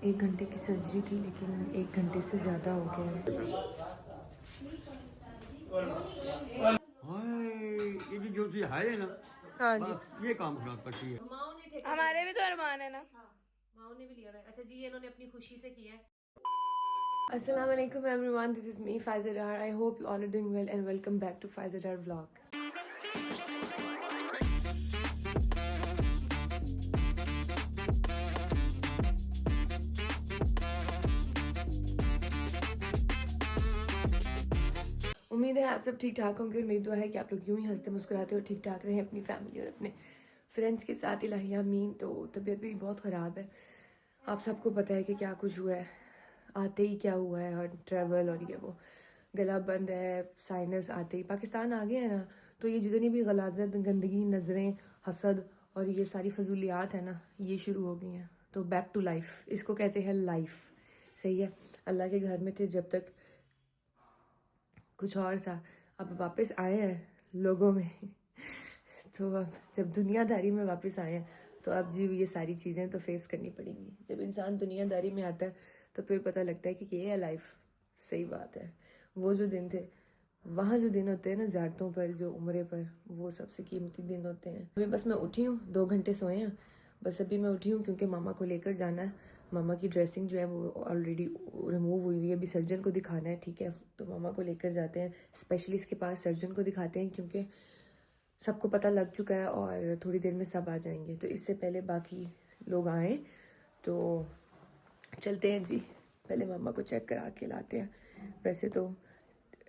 1 घंटे की सर्जरी थी लेकिन 1 घंटे से ज़्यादा हो गया है। ये जो चीज है ना, हाँ जी, बस ये काम खराब करती है। माओ ने ठेका हमारे भी तो अरमान है ना। हाँ, माओ ने भी लिया था। अच्छा जी, ये इन्होंने अपनी खुशी से किया है। Assalamu alaikum everyone, this is me Faiza Dar. I hope you all are doing well and welcome back to Faiza Dar vlog. उम्मीद है आप सब ठीक ठाक होंगे और मेरी दुआ है कि आप लोग यूं ही हंसते मुस्कुराते और ठीक ठाक रहें अपनी फैमिली और अपने फ्रेंड्स के साथ। इलाही आमीन। तो तबीयत भी बहुत ख़राब है, आप सबको पता है कि क्या कुछ हुआ है, आते ही क्या हुआ है, और ट्रैवल और ये वो, गला बंद है, साइनस आते ही पाकिस्तान आ गए हैं ना, तो ये जितनी भी गलाजत, गंदगी, नज़रें, हसद और ये सारी फजूलियात है ना, ये शुरू हो गई हैं। तो बैक टू लाइफ, इसको कहते हैं लाइफ। सही है, अल्लाह के घर में थे जब तक कुछ और था, अब वापस आए हैं लोगों में तो अब जब दुनियादारी में वापस आए हैं तो अब जी ये सारी चीज़ें तो फेस करनी पड़ेंगी। जब इंसान दुनियादारी में आता है तो फिर पता लगता है कि ये है लाइफ। सही बात है, वो जो दिन थे, वहाँ जो दिन होते हैं ना ज़ियारतों पर, जो उम्रे पर, वो सबसे कीमती दिन होते हैं। अभी बस मैं उठी हूँ, 2 घंटे सोए हैं, बस अभी मैं उठी हूँ क्योंकि मामा को लेकर जाना है। मामा की ड्रेसिंग जो है वो ऑलरेडी रिमूव हुई हुई है, अभी सर्जन को दिखाना है। ठीक है, तो मामा को लेकर जाते हैं स्पेशलिस्ट के पास, सर्जन को दिखाते हैं क्योंकि सबको पता लग चुका है और थोड़ी देर में सब आ जाएंगे। तो इससे पहले बाकी लोग आए तो चलते हैं जी, पहले मामा को चेक करा के लाते हैं। वैसे तो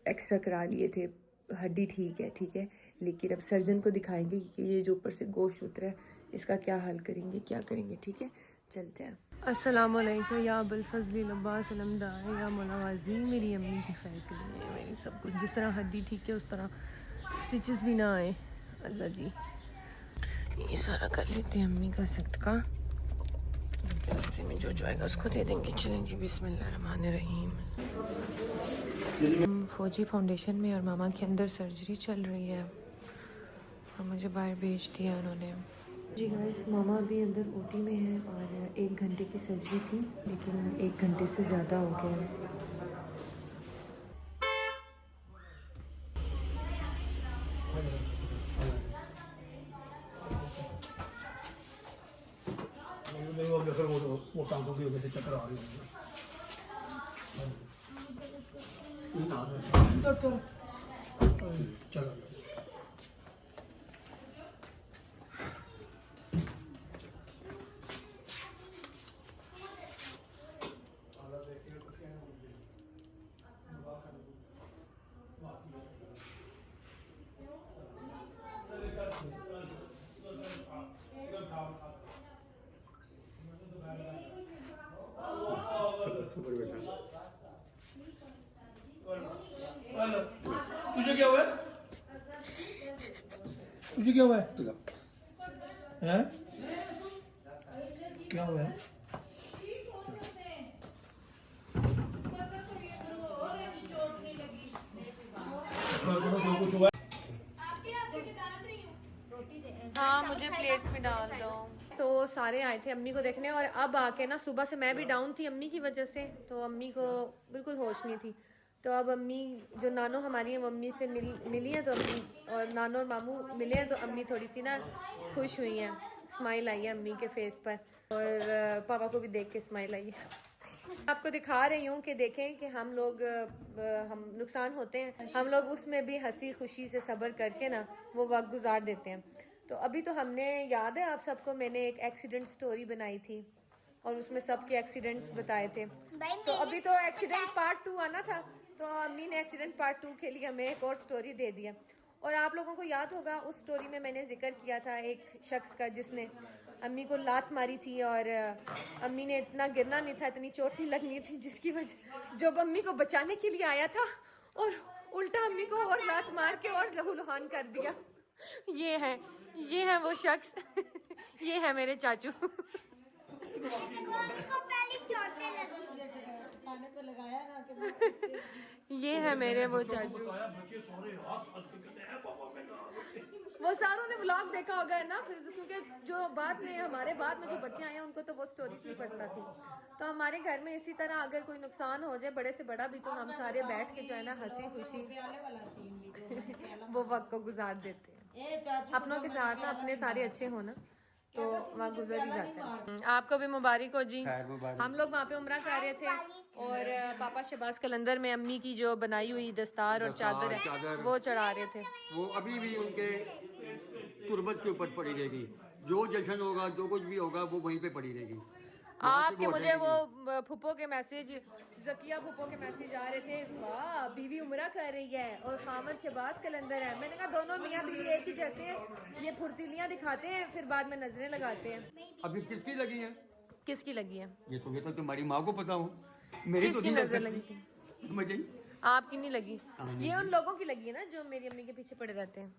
एक्सरा करा लिए थे, हड्डी ठीक है, लेकिन अब सर्जन को दिखाएंगे कि ये जो ऊपर से गोश्त उतरा है इसका क्या हल करेंगे, क्या करेंगे। ठीक है, चलते हैं। अस्सलाम वालेकुम या अबुल फजली अब्बास अलमदार या मुलावाजी, मेरी अम्मी की खैर के लिए, मेरी सब कुछ जिस तरह हड्डी ठीक है उस तरह स्टिचेस भी ना आए। अल्लाह जी, ये सारा कर लेते हैं अम्मी का सदका, रास्ते में जो आएगा उसको दे देंगे। चलें जी, बिस्मिल्लाहिर्रहमानिर्रहीम। फौजी फाउंडेशन में और मामा के अंदर सर्जरी चल रही है और मुझे बाहर भेज दिया उन्होंने। जी गाइस, मामा अभी अंदर ओटी में है और 1 घंटे की सर्जरी थी लेकिन 1 घंटे से ज़्यादा हो गया है। वो टांगों की वजह से चक्कर आ रही होगी। चलो तुझे क्या हुआ है? तुझे क्या हुआ है? हैं? क्या हुआ है? कुछ हुआ है? हाँ, मुझे प्लेट्स में डाल दो। तो सारे आए थे अम्मी को देखने और अब आके ना, सुबह से मैं भी डाउन थी अम्मी की वजह से, तो अम्मी को बिल्कुल होश नहीं थी। तो अब अम्मी, जो नानो हमारी है, वो अम्मी से मिली है, तो अम्मी और नानो और मामू मिले हैं, तो अम्मी थोड़ी सी ना खुश हुई हैं, स्माइल आई है अम्मी के फेस पर, और पापा को भी देख के स्माइल आई है। आपको दिखा रही हूँ कि देखें कि हम लोग, हम नुकसान होते हैं, हम लोग उसमें भी हंसी खुशी से सब्र करके ना वो वक्त गुजार देते हैं। तो अभी तो हमने, याद है आप सबको, मैंने एक एक्सीडेंट स्टोरी बनाई थी और उसमें सबके एक्सीडेंट्स बताए थे। तो अभी तो एक्सीडेंट पार्ट 2 आना था, तो अम्मी ने एक्सीडेंट पार्ट 2 के लिए हमें एक और स्टोरी दे दिया। और आप लोगों को याद होगा, उस स्टोरी में मैंने जिक्र किया था एक शख्स का जिसने अम्मी को लात मारी थी और अम्मी ने इतना गिरना नहीं था, इतनी चोट नहीं लगनी थी, जिसकी वजह जब अम्मी को बचाने के लिए आया था और उल्टा अम्मी को और लात मार के और लहूलुहान कर दिया। ये है वो शख्स ये है मेरे चाचू ये है मेरे वो चाचू। वो सारों ने व्लॉग देखा होगा है ना, फिर क्योंकि जो बाद में हमारे बाद में जो बच्चे आए हैं उनको तो वो स्टोरीज नहीं पता थी। तो हमारे घर में इसी तरह अगर कोई नुकसान हो जाए बड़े से बड़ा भी, तो हम सारे बैठ के जो है ना हंसी खुशी वो वक्त को गुजार देते हैं अपनों के साथ ना। अपने सारे अच्छे हो ना तो वहाँ गुजर ही जाते हैं। आपको भी मुबारक हो जी। खैर मुबारक। हम लोग वहाँ पे उम्रा कर रहे थे और पापा शहबाज कलंदर में अम्मी की जो बनाई हुई दस्तार और चादर है वो चढ़ा रहे थे। वो अभी भी उनके तुरबत के ऊपर पड़ी रहेगी। जो जश्न होगा, जो कुछ भी होगा, वो वहीं पे पड़ी रहेगी। आपके मुझे वो फुप्पो के मैसेज, जकिया फुप्पो के मैसेज आ रहे थे, वाह बीवी उम्रा कर रही है और खामद शहबाज कलंदर है। मैंने कहा दोनों मियाँ बीवी एक ही जैसे हैं, ये फुर्तीलियाँ दिखाते हैं फिर बाद में नजरें लगाते हैं। अभी किसकी लगी है? किसकी लगी है? ये तो तुम्हारी माँ को पता हो, मेरी तो किसकी नहीं नजर लग लगी सकती। थी? मुझे आपकी नहीं लगी? ये उन लोगों की लगी है ना जो मेरी अम्मी के पीछे पड़े रहते हैं,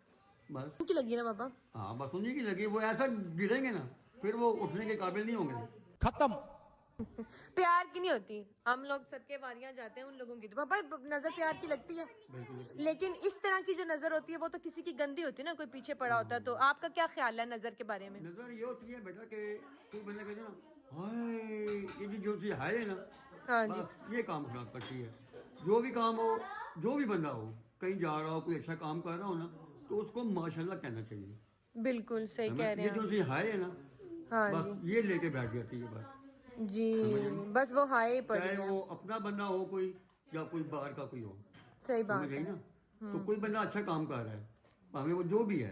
बस। उनकी लगी है ना पापा। हाँ बस उन्हीं की लगी। वो ऐसा गिरेंगे ना फिर वो उठने के काबिल नहीं होंगे। खत्म। प्यार की नहीं होती। हम लोग सदके वारियां जाते हैं उन लोगों की, तो पापा नजर प्यार की लगती है, लेकिन इस तरह की जो नजर होती है वो तो किसी की गंदी होती है ना, कोई पीछे पड़ा होता है। तो आपका क्या ख्याल है नजर के बारे में? नजर ये होती है बेटा कि तू बंदा कहते ना, हाय ये जो सी हाय है ना, हाँ जी, बस ये काम खराब करती है। जो भी काम हो, जो भी बंदा हो, कहीं जा रहा हो, कोई अच्छा काम कर रहा हो ना, तो उसको माशाल्लाह कहना चाहिए। बिल्कुल सही कह रहे ये जो हैं सी हाय है ना, हाँ बस ये लेके बैठ जाती है बस। जी, बस वो हाय पड़ी चाहे है। वो अपना बंदा हो कोई या कोई बाहर का कोई हो, सही बात समझ गई है। ना। तो कोई बंदा अच्छा काम कर रहा है, भाਵੇਂ वो जो भी है,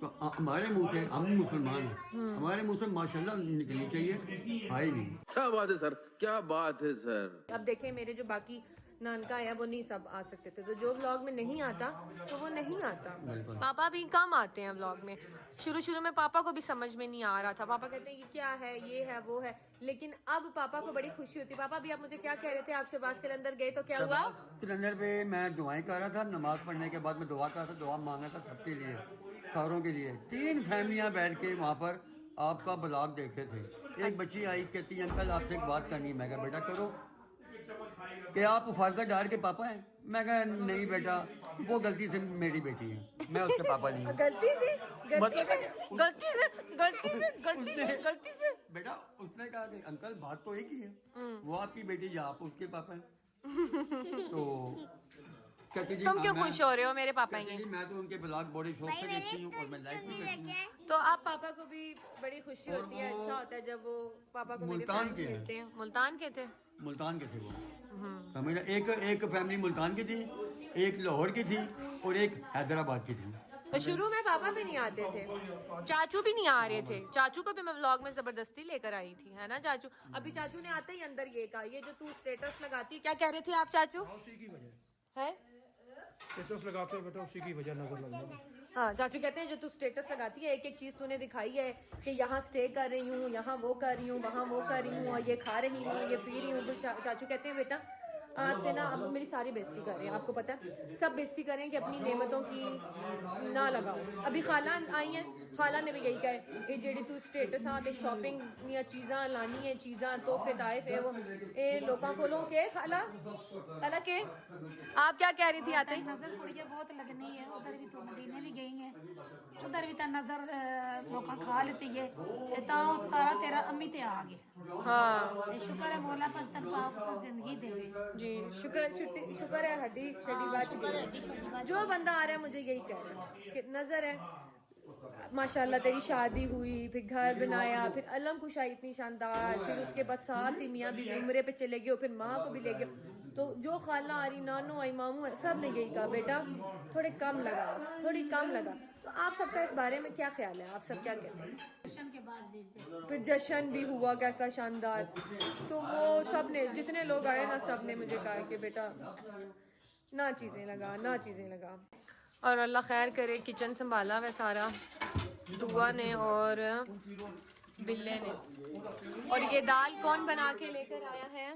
तो हमारे मुंह से, हम मुसलमान हैं, हमारे मुंह से माशाल्लाह निकलनी चाहिए, हाय नहीं। क्या बात है सर, क्या बात है सर। अब देखें मेरे जो बाकी नानका है वो नहीं सब आ सकते थे, तो जो व्लॉग में नहीं आता तो वो नहीं आता। पापा भी कम आते हैं व्लॉग में। शुरू में पापा को भी समझ में नहीं आ रहा था, पापा कहते हैं कि क्या है, ये है वो है, लेकिन अब पापा को बड़ी खुशी होती है। पापा भी आप मुझे क्या कह रहे थे, आप शहबाज के अंदर गए तो क्या हुआ? अंदर पे मैं दुआएं कर रहा था, नमाज पढ़ने के बाद मैं दुआ कर रहा था, दुआ मांग रहा था सबके लिए, सारों के लिए। 3 फैमिलियां बैठ के वहाँ पर आपका ब्लॉग देखे थे। एक बच्ची आई कहती अंकल आपसे एक बात करनी है। मैं कहा बेटा करो। कि आप फाजका डार के पापा हैं? मैं कहा नहीं बेटा, वो गलती से मेरी बेटी है, मैं उसके पापा नहीं हूँ। गलती से बेटा उसने कहा कि अंकल बात तो एक ही है, वो आपकी बेटी या आप उसके पापा हैं। तो कहती जी तुम क्यों मैं- खुश हो रहे हो? मेरे पापा ही कहती हैं। जी मैं तो उनके ब्लॉग बड़े शौक से देखती हूँ और मैं लाइक भी करती हूँ। तो आप पापा को भी बड़ी खुशी होती है, अच्छा होता है जब वो पापा को मेरे मुल्तान फ्रेंड्स के हैं। मिलते हैं। मुल्तान के थे? मुल्तान के थे वो, समझना। एक फैमिली मुल्तान की थी, एक लाहौर की थी और एक हैदराबाद की थी। तो शुरू में पापा भी नहीं आते थे, चाचू भी नहीं आ रहे थे। चाचू को भी मैं व्लॉग में जबरदस्ती लेकर आई थी, है ना चाचू? अभी चाचू ने आते ही अंदर ये कहा, ये जो तू स्टेटस लगाती है, क्या कह रहे थे आप चाचू? उसी की वजह है स्टेटस लगाते हो बेटा, उसी की वजह नजर लग जाए। हाँ, चाचू कहते हैं जो तू स्टेटस लगाती है, एक एक चीज तूने दिखाई है कि यहाँ स्टे कर रही हूँ, यहाँ वो कर रही हूँ, वहाँ वो कर रही हूँ, और ये खा रही हूँ, ये पी रही हूँ। तो चाचू कहते हैं बेटा आज से ना अब मेरी सारी बेइज्जती कर रहे हैं, आपको पता है सब बेइज्जती कर रहे हैं कि अपनी नेमतों की ना लगाओ। अभी खाला आई हैं, खाला ने भी यही कहा है कि जेडी तू स्टेटस आते शॉपिंग या चीज़ां लानी है, चीज़ां तोहफे ताइफ है वो ए लोगों को लो के खाला खाला के। आप क्या कह रही थी आते ही? नजर कुड़िया बहुत लगनी है, उधर भी तो मदीने भी गई है, उधर भी तो नजर लोग खा लेती है, तो सारा तेरा अम्मी ते आ गया। हाँ शुक्र है मौला पंतन पाप से जिंदगी देवे जी, शुक्र है हड्डी शड्डी बच गई। जो बंदा आ रहा है मुझे यही कह रहा है कि नजर है माशाल्लाह तेरी शादी हुई, फिर घर बनाया, फिर अलम खुशाई इतनी शानदार, फिर उसके बाद साथ ही मियाँ भी उम्रे पे चले गए, फिर माँ को भी ले गए। तो जो खाला आ रही, नानू आई, मामू है, सब ने यही कहा बेटा थोड़े कम लगा, थोड़ी कम लगा। तो आप सबका इस बारे में क्या ख्याल है? आप सब क्या कहते हैं? जश्न के बाद भी फिर जश्न भी हुआ कैसा शानदार। तो वो सब ने, जितने लोग आए ना, सब ने मुझे कहा कि बेटा ना चीज़ें लगा, ना चीज़ें लगा। और अल्लाह खैर करे, किचन संभाला हुआ सारा दुआ ने और बिल्ले ने। और ये दाल कौन बना के लेकर आया है?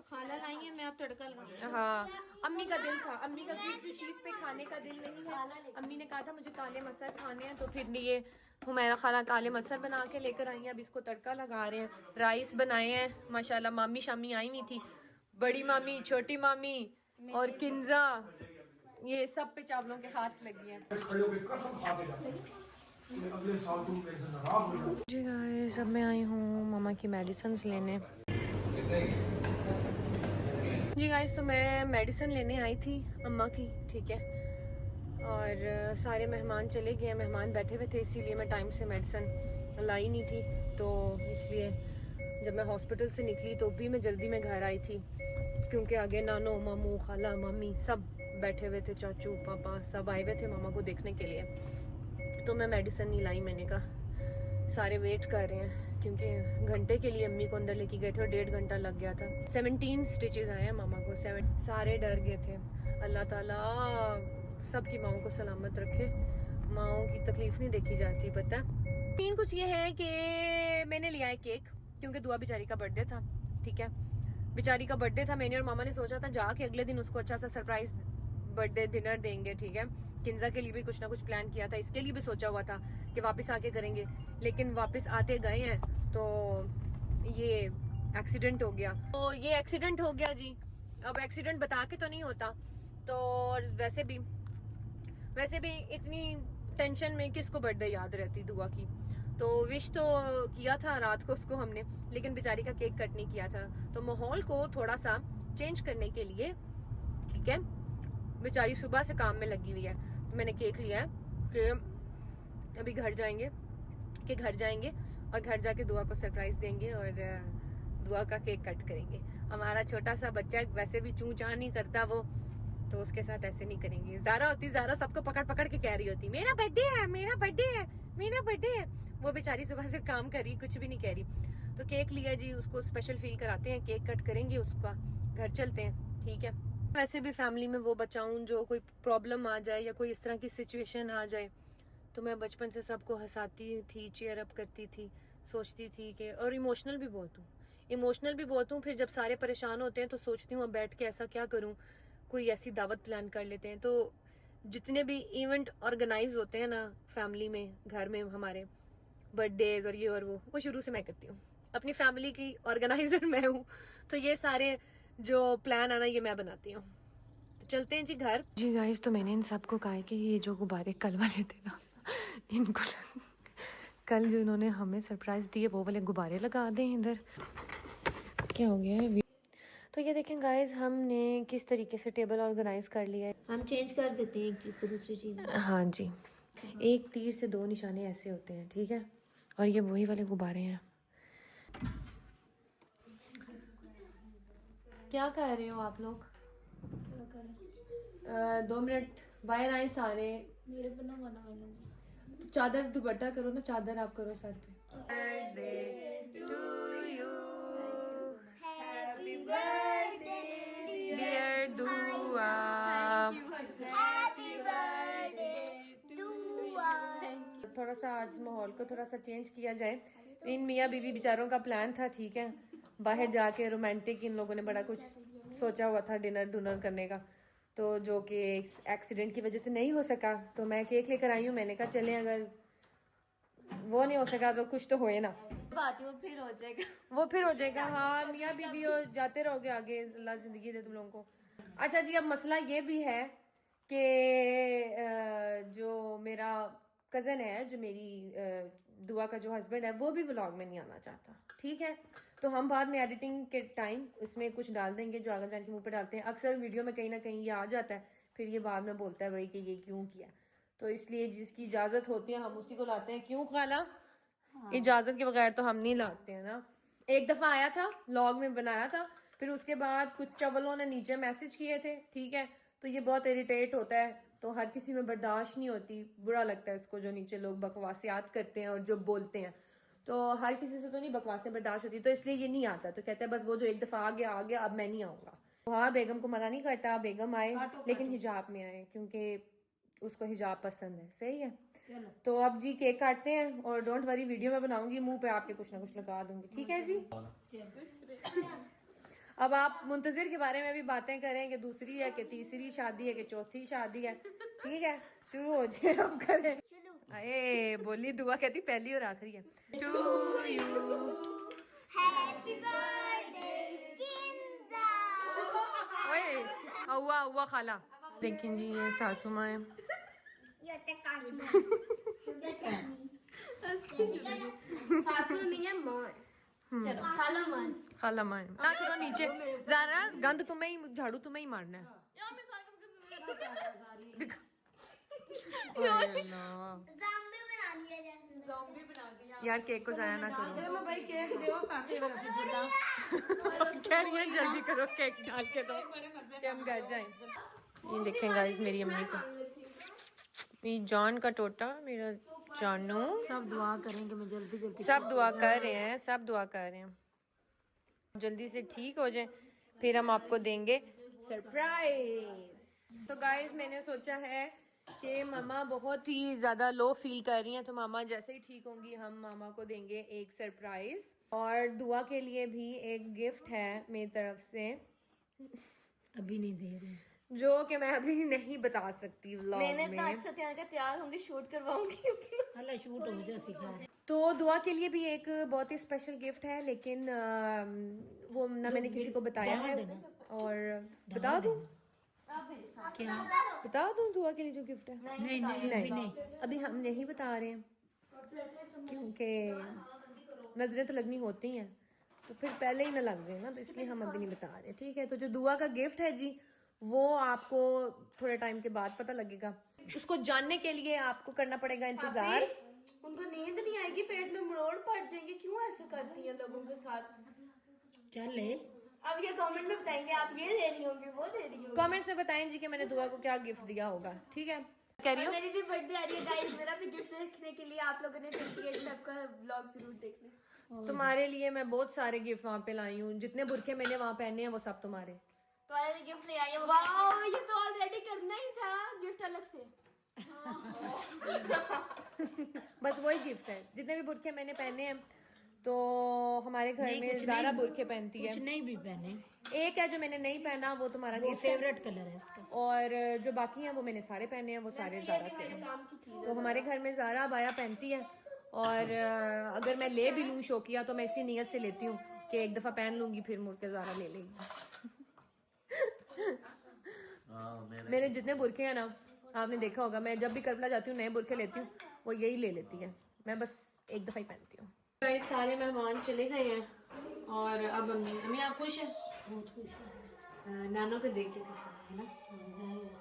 खाला लाई है, मैं अब तड़का लगा। हाँ, अम्मी का दिल था, अम्मी का किसी चीज़ पे खाने का दिल नहीं है। अम्मी ने कहा था मुझे काले मसर खाने हैं, तो फिर ये हुमैरा खाला काले मसर बना के लेकर आई हैं। अब इसको तड़का लगा रहे हैं। राइस बनाए हैं माशाल्लाह, मामी शामी आई हुई थी, बड़ी मामी, छोटी मामी और किंजा ये सब पे चावलों के हाथ लगी हैं। खड़े होकर कसम खा के जाते हैं कि अगले साल तुम मेरे से नाराज हो जाओ। जी गाइस, अब मैं आई हूँ मामा की मेडिसिन लेने। जी गाइस, तो मैं मेडिसिन लेने आई थी अम्मा की, ठीक है। और सारे मेहमान चले गए, मेहमान बैठे हुए थे, इसीलिए मैं टाइम से मेडिसिन लाई नहीं थी। तो इसलिए जब मैं हॉस्पिटल से निकली तो भी मैं जल्दी में घर आई थी, क्योंकि आगे नानो मामू खाला मम्मी सब बैठे हुए थे, चाचू पापा सब आए हुए थे मामा को देखने के लिए। तो मैं मेडिसिन नहीं लाई, मैंने कहा सारे वेट कर रहे हैं, क्योंकि घंटे के लिए अम्मी को अंदर लेके गए थे और 1.5 घंटा लग गया था। 17 स्टिचेस आए हैं मामा को, 7 सारे डर गए थे। अल्लाह ताला सबकी माओं को सलामत रखे, माओं की तकलीफ नहीं देखी जाती, पता है। तीन कुछ ये है कि मैंने लिया है केक, क्योंकि दुआ बेचारी का बर्थडे था, ठीक है। बेचारी का बर्थडे था, मैंने और मामा ने सोचा था जाके अगले दिन उसको अच्छा सा सरप्राइज बर्थडे डिनर देंगे, ठीक है। किंजा के लिए भी कुछ ना कुछ प्लान किया था, इसके लिए भी सोचा हुआ था कि वापस आके करेंगे, लेकिन वापस आते गए हैं तो ये एक्सीडेंट हो गया। तो ये एक्सीडेंट हो गया जी। अब एक्सीडेंट बता के तो नहीं होता, तो और वैसे भी इतनी टेंशन में किसको बर्थडे याद रहती दुआ की। तो विश तो किया था रात को उसको हमने, लेकिन बेचारी का केक कट नहीं किया था। तो माहौल को थोड़ा सा चेंज करने के लिए, ठीक है, बेचारी सुबह से काम में लगी हुई है, तो मैंने केक लिया है कि अभी घर जाएंगे और घर जाके दुआ को सरप्राइज देंगे और दुआ का केक कट करेंगे। हमारा छोटा सा बच्चा वैसे भी चूं चां नहीं करता वो, तो उसके साथ ऐसे नहीं करेंगे। ज़ारा सबको पकड़ के कह रही होती मेरा बर्थडे है, मेरा बर्थडे है, मेरा बर्थडे है। वो बेचारी सुबह से काम कर रही, कुछ भी नहीं कह रही। तो केक लिया जी, उसको स्पेशल फील कराते हैं, केक कट करेंगे, उसका घर चलते हैं, ठीक है। वैसे भी फैमिली में वो बचाऊं जो कोई प्रॉब्लम आ जाए या कोई इस तरह की सिचुएशन आ जाए, तो मैं बचपन से सबको हंसाती थी, चीयर अप करती थी, सोचती थी कि, और इमोशनल भी बहुत हूँ। फिर जब सारे परेशान होते हैं तो सोचती हूँ अब बैठ के ऐसा क्या करूँ, कोई ऐसी दावत प्लान कर लेते हैं। तो जितने भी इवेंट ऑर्गेनाइज होते हैं ना फैमिली में, घर में हमारे बर्थडेज और ये और वो शुरू से मैं करती हूँ। अपनी फैमिली की ऑर्गेनाइजर मैं हूँ, तो ये सारे जो प्लान है ना ये मैं बनाती हूँ। तो चलते हैं जी घर। जी गाइस, तो मैंने इन सबको कहा कि ये जो गुब्बारे कल वाले थे ना, इनको कल जो इन्होंने हमें सरप्राइज दिए वो वाले गुब्बारे लगा दें इधर। क्या हो गया है? तो ये देखें गाइस, हमने किस तरीके से टेबल ऑर्गेनाइज कर लिया है। हम चेंज कर देते हैं एक चीज़ को दूसरी चीज़। हाँ जी, एक तीर से 2 निशाने ऐसे होते हैं, ठीक है। और ये वही वाले गुब्बारे हैं। क्या कर रहे हो आप लोग? क्या करें? 2 मिनट बाहर आए सारे। मेरे पे ना गाना गाना। तो चादर दुपट्टा करो ना, चादर आप करो सर पे। Birthday to you, happy birthday dear Dua, happy birthday Dua. थोड़ा सा आज माहौल को थोड़ा सा चेंज किया जाए। इन मियाँ बीवी बेचारों का प्लान था, ठीक है, बाहर जाके रोमांटिक, इन लोगों ने बड़ा कुछ सोचा हुआ था डिनर करने का, तो जो कि एक्सीडेंट की वजह से नहीं हो सका। तो मैं केक लेकर आई हूँ, मैंने कहा चले, अगर वो नहीं हो सका तो कुछ तो होए ना, बात वो फिर हो जाएगा। वो फिर हो जाएगा। हाँ मियाँ बीवी हो जाते रहोगे आगे, अल्लाह जिंदगी दे तुम लोगों को। अच्छा जी, अब मसला ये भी है कि जो मेरा कज़न है, जो मेरी दुआ का जो हस्बैंड है, वो भी व्लॉग में नहीं आना चाहता, ठीक है। तो हम बाद में एडिटिंग के टाइम इसमें कुछ डाल देंगे जो आगे जान के मुंह पे डालते हैं। अक्सर वीडियो में कहीं ना कहीं ये आ जाता है, फिर ये बाद में बोलता है भाई कि ये क्यों किया। तो इसलिए जिसकी इजाज़त होती है हम उसी को लाते हैं। क्यों खाला? इजाज़त के बगैर तो हम नहीं लाते हैं ना। एक दफ़ा आया था, व्लॉग में बनाया था, फिर उसके बाद कुछ चवलों ने नीचे मैसेज किए थे, ठीक है। तो ये बहुत इरिटेट होता है, तो हर किसी में बर्दाश्त नहीं होती, बुरा लगता है इसको जो नीचे लोग बकवासियात करते हैं और जो बोलते हैं। तो हर किसी से तो नहीं बकवासें बर्दाश्त होती, तो इसलिए ये नहीं आता। तो कहता है बस वो जो एक दफ़ा आ गया अब मैं नहीं आऊँगा। हाँ, बेगम को मना नहीं करता, बेगम आए लेकिन हिजाब में आए, क्योंकि उसको हिजाब पसंद है। सही है। तो अब जी केक काटते हैं, और डोंट वरी वीडियो में बनाऊंगी, मुंह पे आपके कुछ ना कुछ लगा दूंगी, ठीक है जी। अब आप मुंतजिर के बारे में भी बातें करें कि दूसरी है कि तीसरी शादी है कि चौथी शादी है, ठीक है। शुरू हो जाए, हम करें। अरे बोली दुआ कहती पहली और आखिरी है। To you happy birthday Kinza. ओए हुआ खाला, देखें जी ये सासू माँ है। सासू नहीं है माँ है। चलो खाला माँ है। खाला माँ है। ना करो नीचे ज़रा, गंद तुम्हें ही, झाड़ू तुम्हें ही मारना है। दिखा। ओए अल्लाह। यार केक को जाया ना करो। मैं भाई केक दो साथे मेरा से जुड़ा कह रही है जल्दी करो केक डाल के दो कि हम घर जाएं। ये देखें गाइस मेरी अम्मी को, मेरी जान का टोटा, मेरा जानू। सब दुआ करेंगे मैं जल्दी जल्दी सब दुआ कर रहे हैं, सब दुआ कर रहे हैं जल्दी से ठीक हो जाए, फिर हम आपको देंगे सरप्राइज। तो गाइस मैंने सोचा है कि मामा बहुत ही ज़्यादा लो फील कर रही हैं, तो मामा जैसे ही ठीक होंगी हम मामा को देंगे एक सरप्राइज, और दुआ के लिए भी एक गिफ्ट है मेरी तरफ से अभी नहीं दे रहे जो कि मैं अभी नहीं बता सकती व्लॉग मैंने में। तो आज सत्यान का तैयार होंगे शूट करवाऊंगी। अल्लाह शूट हो जा सिखा। तो दुआ के लिए भी एक बहुत ही स्पेशल गिफ्ट है, लेकिन वो ना मैंने किसी को बताया है, और बता दूं क्या? बता दूं दुआ के लिए जो गिफ्ट है? नहीं नहीं अभी नहीं। अभी हम नहीं बता रहे हैं क्योंकि नजरें तो लगनी होती हैं, तो फिर पहले ही ना लग रहे ना, तो इसलिए हम अभी नहीं बता रहे। ठीक है, तो जो दुआ का गिफ्ट है जी वो आपको थोड़े टाइम के बाद पता लगेगा। उसको जानने के लिए आपको करना पड़ेगा इंतजार। उनको नींद नहीं आएगी, पेट में मरोड़ पड़ जाएंगे, क्यों ऐसे करती हैं लोगों के साथ? चल अब ये कमेंट में बताएंगे आप ये दे रही होंगी वो दे रही होंगी। कमेंट्स में बताएं जी कि मैंने दुआ को क्या गिफ्ट दिया होगा। ठीक है, कह रही हूँ मेरी भी बर्थडे आ रही है गाइस, मेरा भी गिफ्ट देखने के लिए आप लोगों ने 28 फेब का व्लॉग जरूर देखना। तुम्हारे लिए मैं बहुत सारे गिफ्ट वहाँ पे लाई हूँ, जितने बुरखे मैंने वहाँ पहने हैं वो सब तुम्हारे। तुम्हारे लिए गिफ्ट ले आई है। वाह, ये तो ऑलरेडी करना ही था, गिफ्ट अलग से। बस वही गिफ्ट है, जितने भी बुरखे मैंने पहने हैं। तो हमारे घर में ज़ारा बुरखे पहनती है, कुछ नहीं भी पहने, एक है जो मैंने नहीं पहना, वो तुम्हारा गिफ्ट है, फेवरेट कलर है इसका, और जो बाकी हैं वो मैंने सारे पहने हैं, वो सारे ज़ारा के हैं। काम की चीज तो हमारे घर में ज़ारा बाया पहनती है, और अगर मैं ले भी लूँ शौकिया तो मैं इसी नीयत से लेती हूँ कि एक दफ़ा पहन लूँगी फिर मुड़ के ज़ारा ले लेगी। मेरे जितने बुरखे हैं ना, आपने देखा होगा, मैं जब भी करबला जाती हूँ नए बुरखे लेती हूँ, वो यही ले लेती है, मैं बस एक दफ़ा ही पहनती हूँ। तो सारे मेहमान चले गए हैं और अब अम्मी आप खुश हैं? बहुत खुश है। नानों को देख के खुश है ना?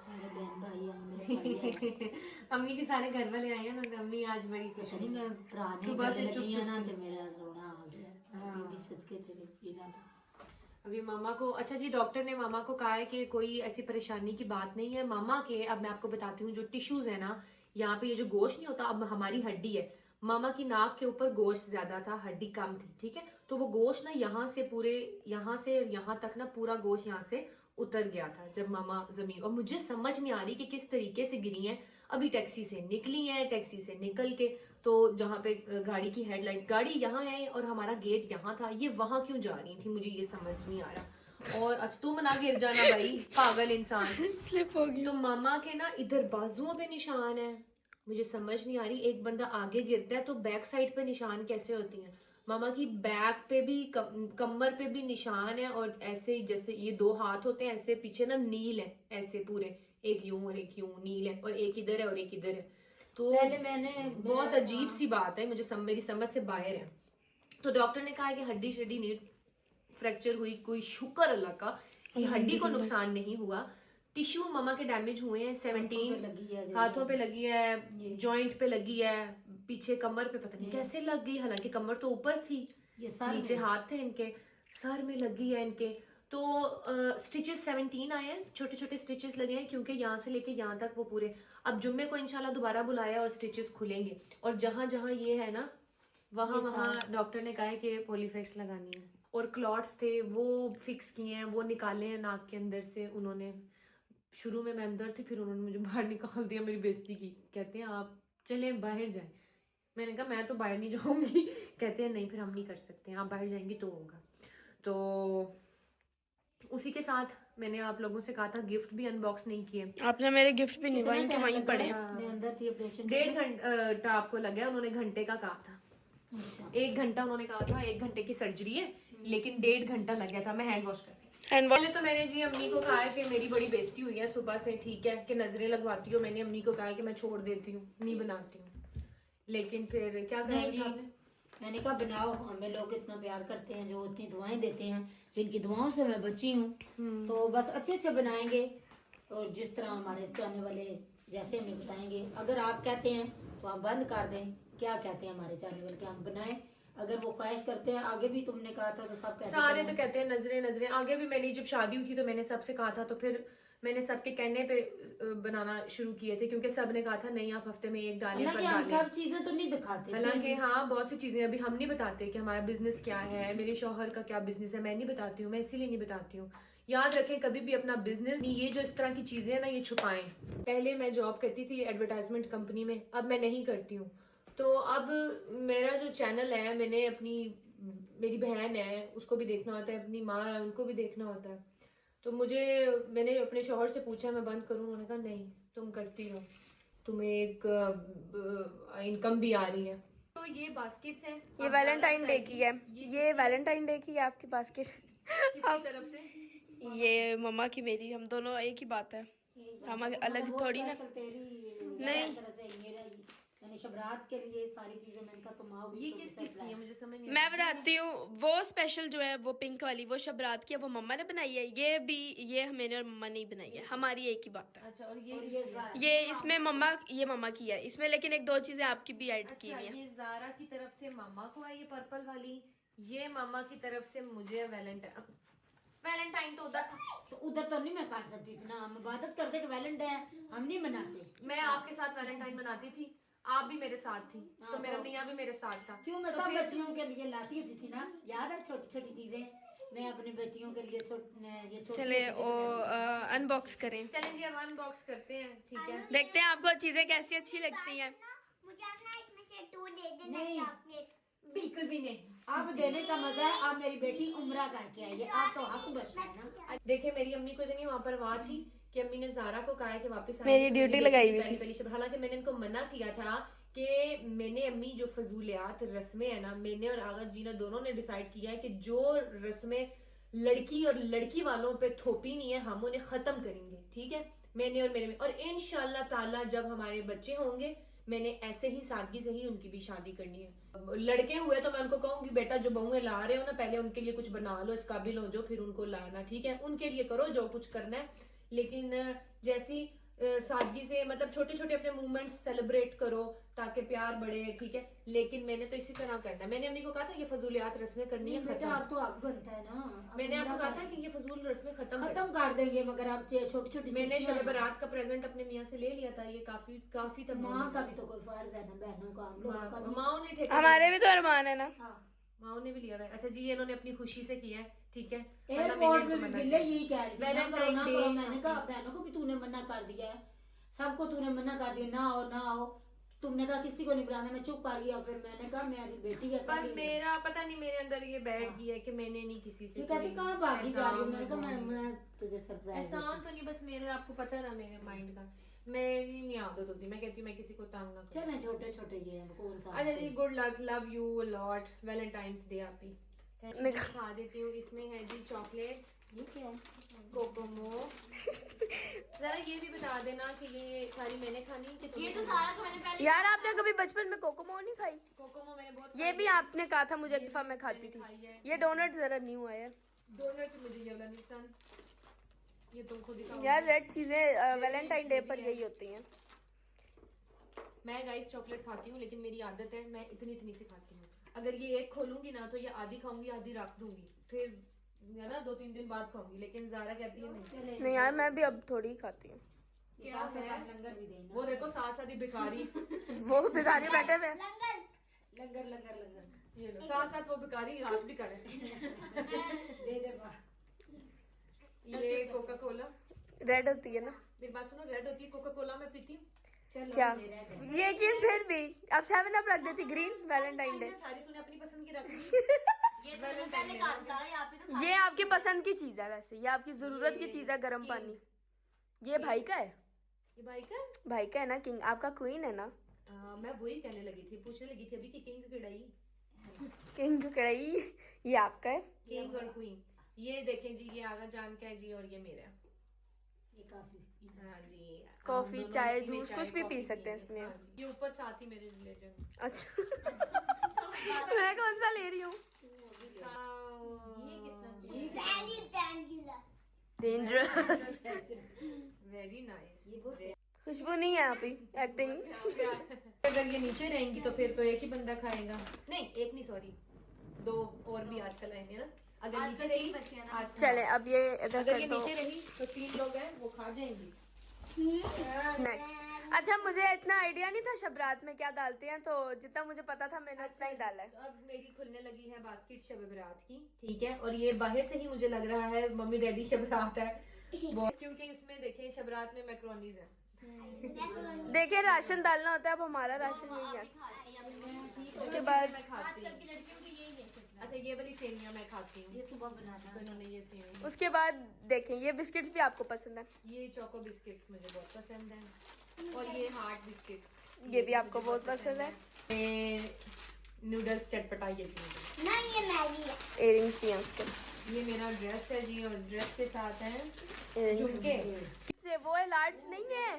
सारे बहन भाई हैं मेरे अम्मी के सारे घर वाले आए हैं ना, तो अम्मी आज बड़ी खुश है। नहीं मैं रात सुबह से चुप चुप ना तो मेरा रोना आ गया। अभी सदके तेरे पीना अभी मामा को, अच्छा जी डॉक्टर ने मामा को कहा है कि कोई ऐसी परेशानी की बात नहीं है मामा के। अब मैं आपको बताती हूँ, जो टिश्यूज है ना यहाँ पे, ये जो गोश्त नहीं होता, अब हमारी हड्डी है, मामा की नाक के ऊपर गोश्त ज्यादा था, हड्डी कम थी। ठीक है, तो वो गोश्त ना यहाँ से पूरे, यहाँ से यहाँ तक ना पूरा गोश्त यहाँ से उतर गया था जब मामा जमीन, और मुझे समझ नहीं आ रही कि किस तरीके से गिरी हैं। अभी टैक्सी से निकली हैं, टैक्सी से निकल के तो जहाँ पे गाड़ी की हेडलाइट, गाड़ी यहाँ है और हमारा गेट यहाँ था, ये वहां क्यों जा रही थी, मुझे ये समझ नहीं आ रहा। और अच्छा तुम ना गिर जाना भाई, पागल इंसान। स्लिप हो गई। तो मामा के ना इधर बाजुओं पे निशान है, मुझे समझ नहीं आ रही, एक बंदा आगे गिरता है तो बैक साइड पे निशान कैसे होती हैं? मामा की बैक पे भी, कमर पे भी निशान है, और ऐसे जैसे ये दो हाथ होते हैं ऐसे पीछे ना नील है, ऐसे पूरे एक यूं और एक यूं नील है, और एक इधर है और एक इधर है। तो पहले मैंने बहुत अजीब सी बात है, मुझे मेरी समझ से बाहर है। तो डॉक्टर ने कहा है कि हड्डी शड्डी नहीं फ्रैक्चर हुई, कोई शुक्र अल्लाह का कि हड्डी को नुकसान नहीं हुआ। टिश्यू मामा के डैमेज हुए हैं 17, हाथों पे लगी है, जॉइंट पे लगी है, पीछे कमर पे पता नहीं कैसे लग गई, हालांकि कमर तो ऊपर थी, ये सर नीचे हाथ थे इनके, सर में लगी है इनके। तो स्टिचेस 17 आए हैं, छोटे छोटे स्टिचेस लगे हैं, क्योंकि यहाँ से लेके यहाँ तक वो पूरे। अब जुम्मे को इंशाल्लाह दोबारा बुलाया और स्टिचेस खुलेंगे, और जहां जहां ये है ना वहां डॉक्टर ने कहा है कि पॉलीफेक्स लगानी है। और क्लॉट्स थे वो फिक्स किए हैं, वो निकाले हैं नाक के अंदर से उन्होंने। शुरू में मैं अंदर थी, फिर उन्होंने मुझे बाहर निकाल दिया, मेरी बेइज्जती की। कहते हैं आप चले बाहर जाएं। मैंने कहा मैं तो बाहर नहीं जाऊंगी। कहते हैं नहीं फिर हम नहीं कर सकते, आप बाहर जाएंगी तो होगा। तो उसी के साथ मैंने आप लोगों से कहा था गिफ्ट भी अनबॉक्स नहीं किए। आपने मेरे गिफ्ट भी नहीं, वहीं के वहीं पड़े। मैं अंदर थी ऑपरेशन 1.5 घंटा आपको लग गया, उन्होंने घंटे का कहा था। 1 घंटा उन्होंने कहा था, 1 घंटे की सर्जरी है, लेकिन 1.5 घंटा लग गया था। मैं हैंड वॉश कर रही पहले तो मैंने जी अम्मी को कहा है कि मेरी बड़ी बेइज्जती हुई है सुबह से, ठीक है, कि नजरें लगवाती हो। मैंने अम्मी को कहा कि मैं छोड़ देती हूँ, नहीं बनाती हूँ, लेकिन फिर क्या नहीं करें जी, साहब ने? मैंने कहा बनाओ, हमें लोग इतना प्यार करते हैं, जो इतनी दुआएं देते हैं, जिनकी दुआओं से मैं बची हूँ, तो बस अच्छे अच्छे बनाएंगे और जिस तरह हमारे चाहने वाले जैसे हमें बताएंगे। अगर आप कहते हैं तो आप बंद कर दें, क्या कहते हैं हमारे चाहने वाले, क्या हम बनाएं? अगर वो ख्वाहिश करते हैं, आगे भी तुमने कहा था तो सब कहते सारे तो कहते हैं नजरें नजरें। आगे भी मेरी जब शादी हुई थी तो मैंने सबसे कहा था, तो फिर मैंने सबके कहने पे बनाना शुरू किए थे, क्योंकि सब ने कहा था नहीं आप हफ्ते में एक डालें, हालांकि हम सब चीजें तो नहीं दिखाते। हालांकि हाँ बहुत सी चीजें अभी हम नहीं बताते कि हमारा बिजनेस क्या है, मेरे शौहर का क्या बिजनेस है, मैं नहीं बताती हूँ, मैं इसीलिए नहीं बताती हूँ। याद रखें कभी भी अपना बिजनेस, ये जो इस तरह की चीजें हैं ना, ये छुपाएं। पहले मैं जॉब करती थी एडवर्टाइजमेंट कंपनी में, अब मैं नहीं करती हूँ। तो अब मेरा जो चैनल है, मैंने अपनी, मेरी बहन है उसको भी देखना होता है, अपनी माँ है उनको भी देखना होता है। तो मैंने अपने शौहर से पूछा मैं बंद करूँ, उन्होंने कहा नहीं तुम करती रहो, तुम्हें एक इनकम भी आ रही है। तो ये बास्केट्स हैं, ये वैलेंटाइन डे की है, ये वैलेंटाइन डे की है आपकी बास्केट। किसकी तरफ से? ये मम्मा की मेरी, हम दोनों एक ही बात है, हम अलग थोड़ी ना। नहीं, मैंने शबरात के लिए सारी चीजें, मैंने कहा तुम आओगी। ये किस किस की है मुझे समझ नहीं मैं बताती हूँ, वो स्पेशल जो है वो पिंक वाली, वो शबरात की है, वो मम्मा ने बनाई है। ये भी, ये मैंने और मम्मा ने ही बनाई है, हमारी एक ही बात है। अच्छा, और ये ये इसमें मम्मा, ये मम्मा की है, इसमें लेकिन एक दो चीजें आपकी भी ऐड की अच्छा, हुई है। ये जारा की तरफ से मामा को है ये पर्पल वाली, ये मामा की तरफ से मुझे वैलेंटाइन तो उधर था, तो उधर तो नहीं मैं कर सकती थी ना, हम इबादत करते कि वैलेंटाइन हम नहीं मनाते। मैं आपके साथ वैलेंटाइन मनाती थी, आप भी मेरे साथ थी, तो मेरा मियाँ भी मेरे साथ था। क्यों, मैं सब बच्चियों के लिए लाती होती थी ना, याद है छोटी छोटी चीजें मैं अपने बच्चियों के लिए चले वो अनबॉक्स करें, चलें जी अब अनबॉक्स करते हैं, ठीक है। देखते हैं आपको चीजें कैसी अच्छी लगती हैं। मुझे अपना इसमें से 2 दे देना नहीं। चॉकलेट। बिल्कुल भी नहीं। आप देने का मजा है, आप मेरी बेटी उम्रा करके आई है, आप तो हक बनता है ना। देखे मेरी अम्मी को इतनी वहाँ पर वाह थी कि अम्मी ने जारा को कहा है कि वापस आने मेरी की, ड्यूटी बेटी लगाई की हुई थी। पहली शब। हालांकि मैंने इनको मना किया था कि मैंने अम्मी जो फजूलियात रस्में है ना, मैंने और आगा जी ने दोनों ने डिसाइड किया है कि जो रस्में लड़की और लड़की वालों पे थोपी नहीं है, हम उन्हें खत्म करेंगे, ठीक है। मैंने और मेरे में, और इंशाल्लाह ताला जब हमारे बच्चे होंगे, मैंने ऐसे ही सादगी से ही उनकी भी शादी करनी है। लड़के हुए तो मैं उनको कहूंगी बेटा जो बहुएं ला रहे हो ना, पहले उनके लिए कुछ बना लो, इस काबिल हो जो, फिर उनको लाना, ठीक है। उनके लिए करो जो कुछ करना है, लेकिन जैसी सादगी से, मतलब छोटे छोटे अपने मूवमेंट्स सेलिब्रेट करो ताकि प्यार बढ़े, ठीक है। लेकिन मैंने तो इसी तरह करना है। मैंने अम्मी को कहा था ये फजूलियात रस्में करनी है बेटा खत्म। आप तो हक बनता है ना। मैंने आपको कहा था कि ये फजूल रस्में खत्म कर देंगे, मगर आप छोटी छोटी, मैंने शब बारात का प्रेजेंट अपने मियाँ से ले लिया था, ये काफी था। माँ का भी तो कोई फर्ज है ना, बहनों का, हम लोगों का भी। माँ ने ठेका, हमारे भी तो अरमान है ना। हाँ, माँ ने भी लिया था। अच्छा जी, ये इन्होंने अपनी खुशी से किया है, ठीक है। एयरपोर्ट में भी बिल्ले यही कह रही थी, ना करो, वैलेंटाइन ना डे, करो। मैंने कहा बहनों को भी तूने मना कर दिया है, सबको तूने मना कर दिया, ना आओ ना आओ। तुमने कहा किसी को नहीं बुलाना, मैं चुप कर गया। फिर मैंने कहा मेरी बेटी है, पर मेरा पता नहीं मेरे अंदर ये बैठ गया है कि मैंने नहीं किसी से। ये कहती कहाँ भागी जा रही हूँ। मैंने कहा मैं तुझे सरप्राइज, एहसान तो नहीं, बस मेरे, आपको पता है ना मेरे माइंड का, मेरी नहीं आदत होती, मैं कहती हूँ मैं किसी को तंग ना करूं। चले छोटे छोटे ये हैं, कौन सा। अच्छा जी, good luck, love you lot, Valentine's Day आप ही। खा देती हूँ। इसमें है जी चॉकलेट, ये क्या है? कोकोमो। जरा ये भी बता देना कि ये सारी मैंने खानी कि ये तो सारा तो मैंने पहले यार आपने कभी बचपन में कोकोमो नहीं खाई? कोकोमो मैंने बहुत ये भी आपने कहा था मुझे, एक दफा मैं खाती थी। ये डोनट जरा न्यू है यार। डोनट मुझे ये वाला नहीं पसंद, ये तुम खुद ही खाओ। यार रेड चीजें वैलेंटाइन डे पर यही होती हैं। मैं गाइस चॉकलेट खाती हूँ, लेकिन मेरी आदत है मैं इतनी इतनी सी खाती हूँ। अगर ये एक खोलूंगी ना तो ये आधी खाऊंगी, आधी रख दूंगी, फिर है ना 2-3 दिन बाद खाऊंगी। लेकिन जारा कहती है नहीं यार मैं भी अब थोड़ी ही खाती हूँ। क्या है, लंगर भी देना। वो देखो साथ साथ ही भिखारी वो भिखारी बैठे हुए हैं। लंगर लंगर लंगर ये लो, साथ साथ वो भिखारी याद भी करे। दे दे बा। ये कोका कोला, रेड होती है ना? मेरी बात सुनो, रेड होती है कोका कोला, मैं पीती हूँ। चलो क्या ये रह गए। ये कि फिर भी अब 7 अप रख देती, ग्रीन वैलेंटाइन डे। सारी तूने अपनी पसंद की रख ली। ये तो मैंने पहले कहा था, यहाँ पे तो ये आपकी पसंद की चीज है, वैसे ये आपकी जरूरत की चीज है, गर्म पानी। ये भाई का है, ये भाई का, भाई का है ना, किंग आपका क्वीन है ना। मैं वही कहने लगी थी, पूछने लगी थी अभी कि किंग की कढ़ाई, किंग कढ़ाई ये आपका है। किंग और क्वीन। ये देखें जी, ये आगा जान का है जी और ये मेरा है। ये काफी हाँ जी, हम कॉफी, दोनों चाय, इसी में जूस, चाय, कुछ भी कॉफी पी सकते हैं पिएंगे। इसमें। हाँ जी, ये ऊपर साथ ही मेरे रिलेटिव। अच्छा मैं कौन सा ले रही हूँ? ये कितना डेंजरस। Very nice. खुशबू नहीं है अभी, एक्टिंग। अगर ये नीचे रहेंगी तो फिर तो एक ही बंदा खाएगा। नहीं, एक नहीं, सॉरी, 2 और भी आजकल आएंगे ना। अगर नीचे आजकल रही, 3 बच्चे हैं ना। आज- चले अब ये इधर अगर कर ये दो। नीचे रही तो 3 लोग हैं, वो खा जाएंगी। नेक्स्ट। अच्छा मुझे इतना आइडिया नहीं था शबरात में क्या डालते हैं, तो जितना मुझे पता था मैंने उतना ही डाला है। अब मेरी खुलने लगी है बास्केट शब बरात की, ठीक है। और ये बाहर से ही मुझे लग रहा है मम्मी डैडी शबरात है वो, क्योंकि इसमें देखें शबरात में मैक्रोनीज है। देखिए राशन डालना होता है, अब हमारा राशन यही है। उसके बाद मैं खाती हूँ। लड़कियों की यही है शबरात। अच्छा, ये वाली सेवियां मैं खाती हूँ। ये सुबह बनाना तो इन्होंने ये सेवियां, उसके बाद देखें ये बिस्किट्स भी आपको पसंद है, ये चोको बिस्किट्स मुझे बहुत पसंद है। और ये हार्ट बिस्किट, ये भी आपको बहुत पसंद है। ये नूडल्स चटपटा, ये भी मुझे। नहीं, ये मैगी है। इयरिंग्स भी हैं उसके। ये मेरा ड्रेस है जी, और ड्रेस के साथ है Earrings झुमके। से वो है, लार्ज नहीं है,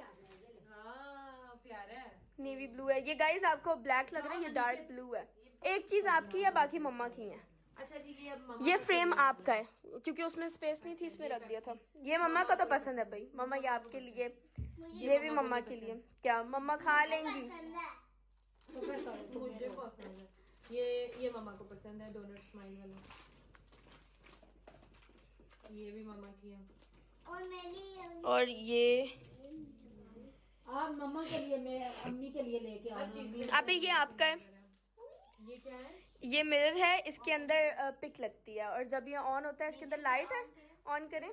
हाँ, प्यारा है। नेवी ब्लू है ये। गाइस आपको ब्लैक लग रहा है, ये डार्क ब्लू है। एक चीज आपकी है, बाकी मम्मा की है। अच्छा जी, ये अब मम्मा ये को फ्रेम चाहिए। आपका है क्योंकि उसमें स्पेस नहीं थी, इसमें रख दिया था। ये मम्मा को तो पसंद है भाई, मम्मा ये आपके लिए, ये भी मम्मा के लिए। क्या मम्मा खा लेंगी? मुझे पसंद है ये मम्मा को पसंद है, डोनट स्माइल वाला। ये भी मम्मा की है। और मेरी और ये आप मम्मा के लिए, मैं अम्मी के लिए लेके हर आना। चीज अभी ये आपका है। ये क्या है? ये मिरर है, इसके अंदर पिक लगती है, और जब ये ऑन होता है इसके अंदर लाइट है, ऑन करें।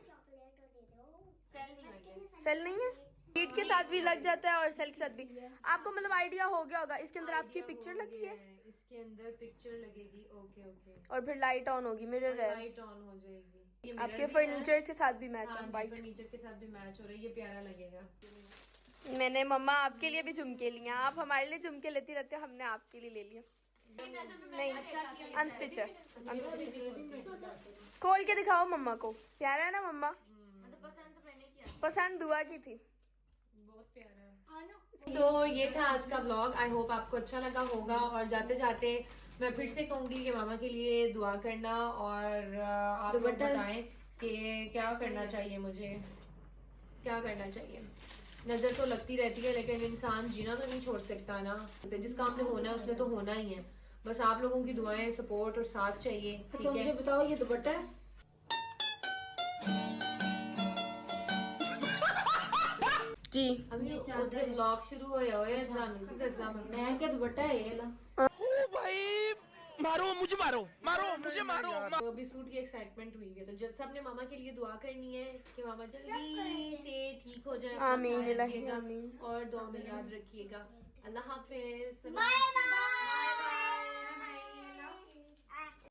सेल नहीं है, हीट के साथ भी लग जाता है और सेल के साथ भी। आपको मतलब आइडिया हो गया होगा, इसके अंदर आपकी पिक्चर लगी है इसके अंदर पिक्चर लगेगी। ओके ओके, और फिर लाइट ऑन होगी, मिरर है लाइट ऑन हो जाएगी। ये mirror आपके भी फर्नीचर के साथ भी मैच है। है, हाँ, वाइट। फर्नीचर के साथ भी मैच हो रहा है, ये प्यारा लगेगा। मैंने मम्मा आपके लिए भी झुमके लिए, आप हमारे लिए झुमके लेती रहते हो, हमने आपके लिए ले लिया। नहीं अनस्टिच है, अनस्टिच है। खोल के दिखाओ मम्मा को, प्यारा है ना मम्मा? पसंद तो मैंने किया। पसंद दुआ की थी। बहुत प्यारा है। तो ये था आज का व्लॉग, आई होप आपको अच्छा लगा होगा। और जाते जाते मैं फिर से कहूंगी कि मामा के लिए दुआ करना, और आप लोग बताएं कि क्या करना चाहिए, मुझे क्या करना चाहिए। नजर तो लगती रहती है, लेकिन इंसान जीना तो नहीं छोड़ सकता ना। जिस काम में होना है उसने तो होना ही है। बस आप लोगों की दुआएं, सपोर्ट और साथ चाहिए, अच्छा ठीक मुझे है। बताओ, ये दुपट्टा है? जी अभी उत्थे व्लॉग शुरू होया होया ਤੁਹਾਨੂੰ ਕੀ ਦੱਸਾਂ मैं। मैं क्या दुपट्टा है ये ला? मारो मुझे, मारो मारो मुझे, मारो। तो अभी सूट की एक्साइटमेंट हुई है, तो जब सबने मामा के लिए दुआ करनी है कि मामा जल्दी से ठीक हो जाए। अपना आमीन ख्याल इलाही रखिएगा आमीन। और दुआ में याद रखिएगा। अल्लाह हाफिज। Bye bye.